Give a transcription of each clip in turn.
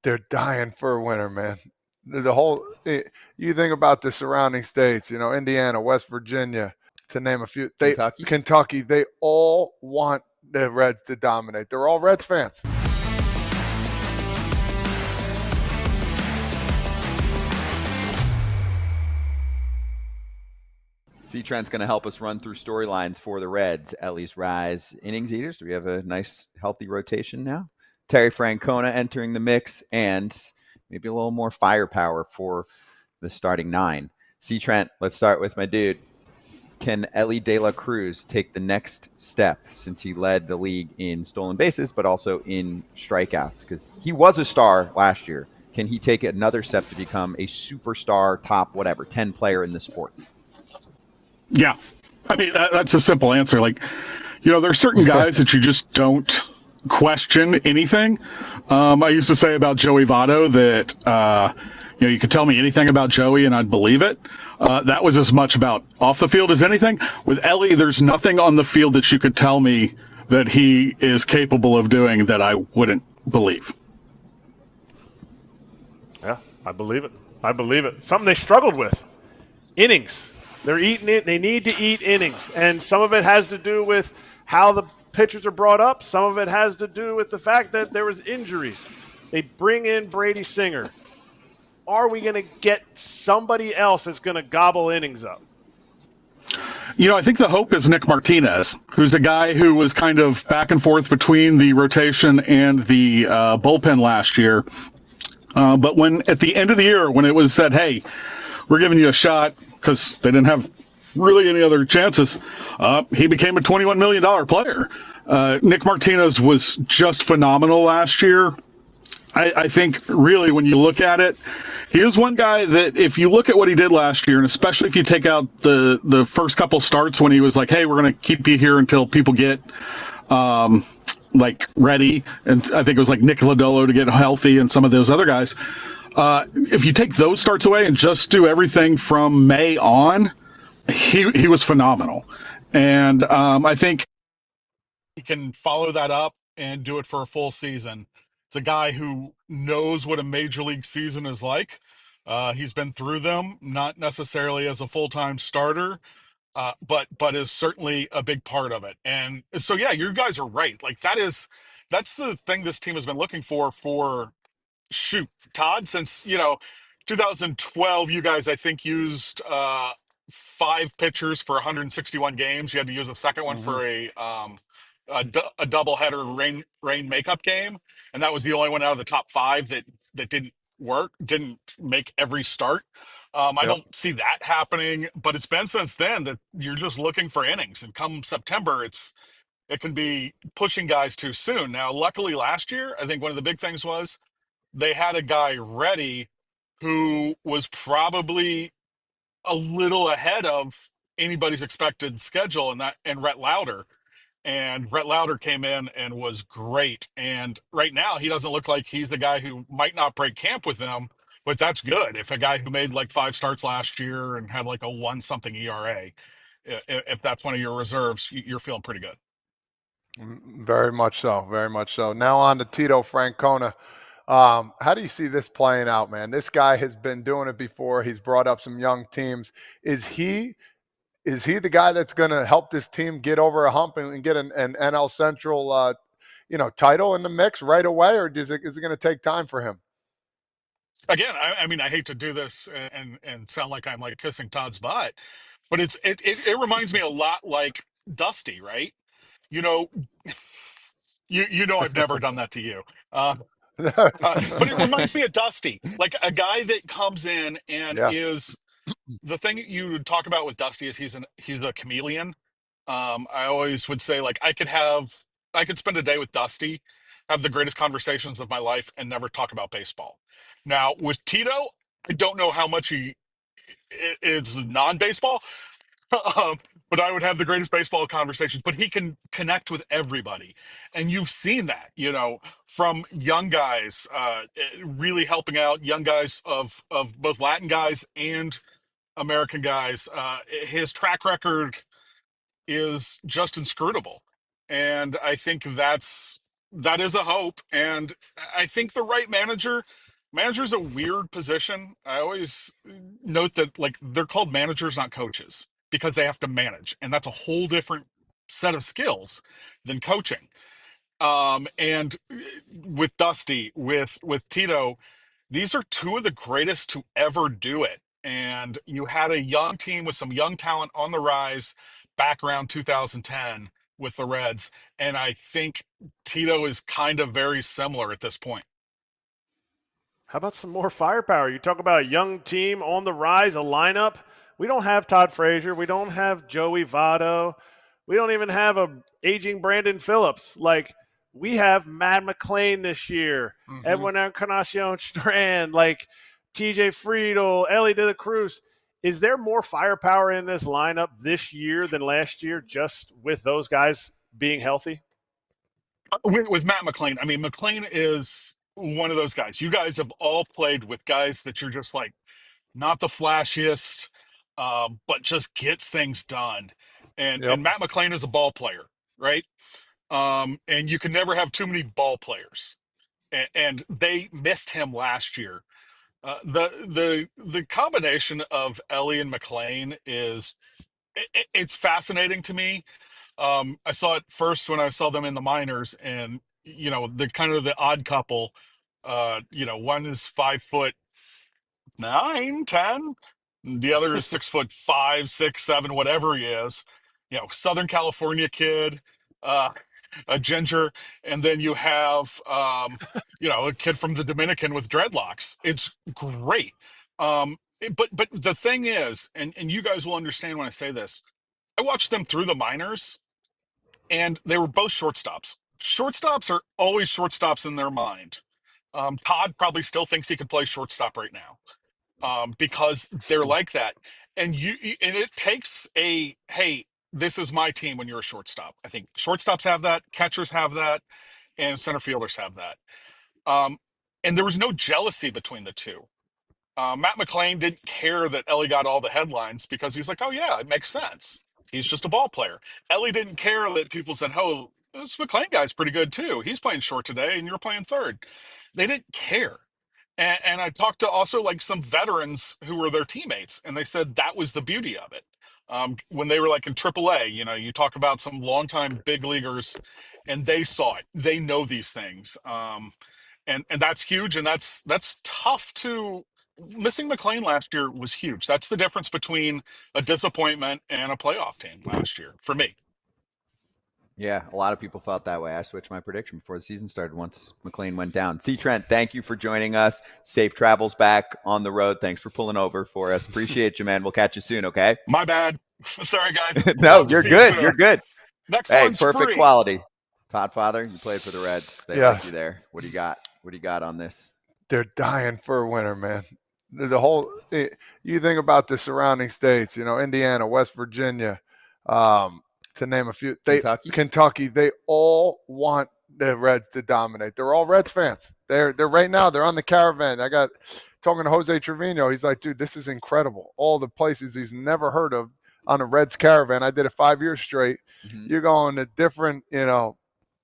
they're dying for a winner, man. The whole you think about the surrounding states, Indiana, West Virginia, to name a few. Kentucky. Kentucky, they all want the Reds to dominate. They're all Reds fans. Trent's going to help us run through storylines for the Reds. Elly's Rise innings eaters. Do we have a nice, healthy rotation now? Terry Francona entering the mix, and maybe a little more firepower for the starting nine. Trent, let's start with my dude. Can Elly De La Cruz take the next step since he led the league in stolen bases, but also in strikeouts? Because he was a star last year. Can he take another step to become a superstar, top 10 player in the sport? Yeah. I mean, that's a simple answer. Like, there's certain guys that you just don't question anything. I used to say about Joey Votto that, you could tell me anything about Joey and I'd believe it. That was as much about off the field as anything. With Elly, there's nothing on the field that you could tell me that he is capable of doing that I wouldn't believe. Yeah, I believe it. Something they struggled with. Innings. They're eating it. They need to eat innings. And some of it has to do with how the pitchers are brought up. Some of it has to do with the fact that there was injuries. They bring in Brady Singer. Are we going to get somebody else that's going to gobble innings up? I think the hope is Nick Martinez, who's a guy who was kind of back and forth between the rotation and the bullpen last year. But when at the end of the year, when it was said, hey, we're giving you a shot because they didn't have really any other chances, he became a $21 million player. Nick Martinez was just phenomenal last year. I think really when you look at it, he is one guy that if you look at what he did last year, and especially if you take out the first couple starts when he was like, hey, we're going to keep you here until people get ready. And I think it was like Nick Lodolo to get healthy and some of those other guys. If you take those starts away and just do everything from May on, he was phenomenal. And I think he can follow that up and do it for a full season. It's a guy who knows what a major league season is like. He's been through them, not necessarily as a full-time starter, but is certainly a big part of it. And so, yeah, you guys are right. Like that's the thing this team has been looking for Todd, since 2012. You guys, I think, used 5 pitchers for 161 games. You had to use a second one for a doubleheader rain makeup game, and that was the only one out of the top 5 that didn't make every start. I don't see that happening, but it's been since then that you're just looking for innings, and come September, it can be pushing guys too soon. Now, luckily last year, I think one of the big things was they had a guy ready who was probably a little ahead of anybody's expected schedule, and Rhett Lauder. And Rhett Lauder came in and was great. And right now, he doesn't look like he's the guy who might not break camp with them, but that's good. If a guy who made like 5 starts last year and had like a 1-something ERA, if that's one of your reserves, you're feeling pretty good. Very much so. Very much so. Now on to Tito Francona. How do you see this playing out, man? This guy has been doing it before. He's brought up some young teams. Is he the guy that's going to help this team get over a hump and get an NL Central, title in the mix right away, or is it going to take time for him? Again, I mean, I hate to do this and sound like I'm like kissing Todd's butt, but it reminds me a lot like Dusty, right? You know I've never done that to you. But it reminds me of Dusty, like a guy that comes in and is the thing you talk about with Dusty is he's a chameleon. I always would say, like, I could spend a day with Dusty, have the greatest conversations of my life, and never talk about baseball. Now with Tito, I don't know how much he is non-baseball, but I would have the greatest baseball conversations. But he can connect with everybody, and you've seen that, from young guys, really helping out young guys of both Latin guys and American guys. His track record is just inscrutable, and I think that's that is a hope. And I think the right manager's a weird position. I always note that, like, they're called managers, not coaches, because they have to manage. And that's a whole different set of skills than coaching. And with Dusty, with Tito, these are two of the greatest to ever do it. And you had a young team with some young talent on the rise back around 2010 with the Reds. And I think Tito is kind of very similar at this point. How about some more firepower? You talk about a young team on the rise, a lineup. We don't have Todd Frazier. We don't have Joey Votto. We don't even have a aging Brandon Phillips. Like, we have Matt McClain this year, Edwin Encarnacion Strand, like TJ Friedel, Elly De La Cruz. Is there more firepower in this lineup this year than last year, just with those guys being healthy? With Matt McClain, I mean, McClain is one of those guys. You guys have all played with guys that you're just like, not the flashiest, but just gets things done. And Yep. Matt McClain is a ball player, right? And you can never have too many ball players. And they missed him last year. The combination of Elly and McClain is it's fascinating to me. I saw it first when I saw them in the minors, and the kind of the odd couple. One is 5'9", 10. The other is 6'5", 6, 7, whatever he is. Southern California kid, a ginger, and then you have a kid from the Dominican with dreadlocks. It's great. But the thing is, and you guys will understand when I say this, I watched them through the minors, and they were both shortstops. Shortstops are always shortstops in their mind. Todd probably still thinks he could play shortstop right now, because they're like that. And it takes a, hey, this is my team when you're a shortstop. I think shortstops have that, catchers have that, and center fielders have that. And there was no jealousy between the two. Matt McClain didn't care that Elly got all the headlines because he was like, oh, yeah, it makes sense. He's just a ball player. Elly didn't care that people said, oh, this McClain guy's pretty good too. He's playing short today and you're playing third. They didn't care. And I talked to also like some veterans who were their teammates, and they said that was the beauty of it. When they were like in AAA, you talk about some longtime big leaguers, and they saw it. They know these things, and that's huge, and that's tough to. Missing McClain last year was huge. That's the difference between a disappointment and a playoff team last year for me. Yeah, a lot of people felt that way. I switched my prediction before the season started once McClain went down. C. Trent, thank you for joining us. Safe travels back on the road. Thanks for pulling over for us. Appreciate you, man. We'll catch you soon, okay? My bad. Sorry, guys. No, you're good. You're good. Next hey, one's perfect free. quality. Todd Father, you played for the Reds. They Yeah. like you there. What do you got? What do you got on this? They're dying for a winner, man. The whole you think about the surrounding states, Indiana, West Virginia, to name a few. Kentucky, they all want the Reds to dominate. They're all Reds fans. They're right now. They're on the caravan. I got talking to Jose Trevino. He's like, dude, this is incredible. All the places he's never heard of on a Reds caravan. I did it 5 years straight. Mm-hmm. You're going to different,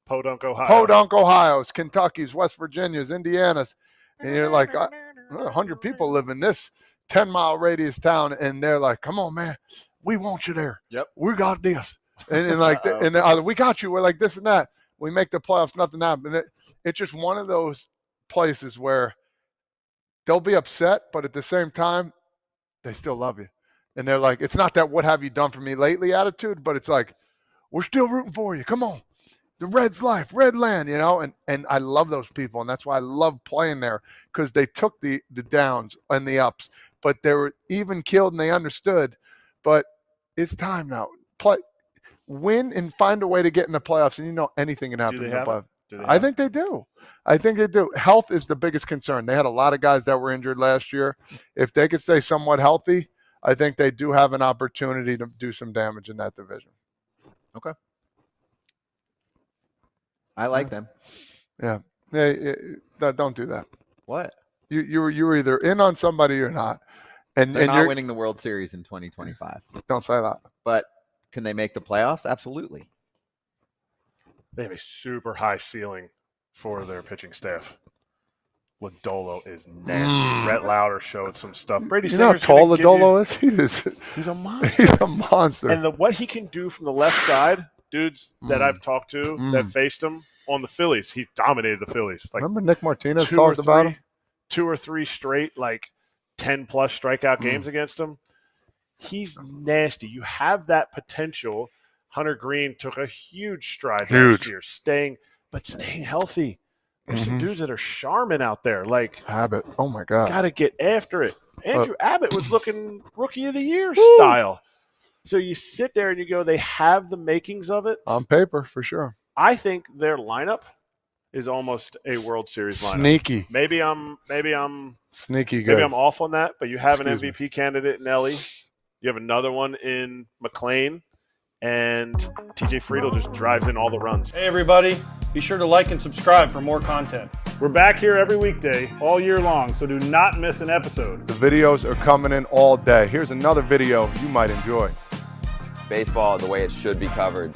Podunk, Ohio's, Kentucky's, West Virginia's, Indiana's, and you're like, 100 people live in this 10-mile radius town, and they're like, come on, man, we want you there. Yep, we got this, and like, we got you. We're like this and that. We make the playoffs, nothing happens. It's just one of those places where they'll be upset, but at the same time, they still love you, and they're like, it's not that what have you done for me lately attitude, but it's like, we're still rooting for you. Come on. The Reds life, Red land, and I love those people, and that's why I love playing there, because they took the downs and the ups, but they were even keeled and they understood. But it's time now. Win and find a way to get in the playoffs, and anything can happen in the playoffs. I think they do. I think they do. Health is the biggest concern. They had a lot of guys that were injured last year. If they could stay somewhat healthy, I think they do have an opportunity to do some damage in that division. Okay. I like them. Yeah. Don't do that. What? You were either in on somebody or not. And you're winning the World Series in 2025. Don't say that. But can they make the playoffs? Absolutely. They have a super high ceiling for their pitching staff. Lodolo is nasty. Brett Lauder showed some stuff. Brady You know how Singer's tall gonna give Lodolo is? he's a monster. He's a monster. And what he can do from the left side, dudes that I've talked to that faced him on the Phillies, he dominated the Phillies. Like remember Nick Martinez talked about him? 2 or 3 straight, like 10-plus strikeout games against him. He's nasty. You have that potential. Hunter Green took a huge stride last year, staying healthy. There's some dudes that are Charmin out there. Like Abbott. Oh my God. Got to get after it. Andrew Abbott was looking Rookie of the Year style. So you sit there and you go, they have the makings of it. On paper, for sure. I think their lineup is almost a World Series lineup. Sneaky. Maybe I'm Sneaky good. maybe I'm off on that, but you have an MVP candidate in Elly. You have another one in McLean. And TJ Friedel just drives in all the runs. Hey everybody, be sure to like and subscribe for more content. We're back here every weekday, all year long, so do not miss an episode. The videos are coming in all day. Here's another video you might enjoy. Baseball the way it should be covered.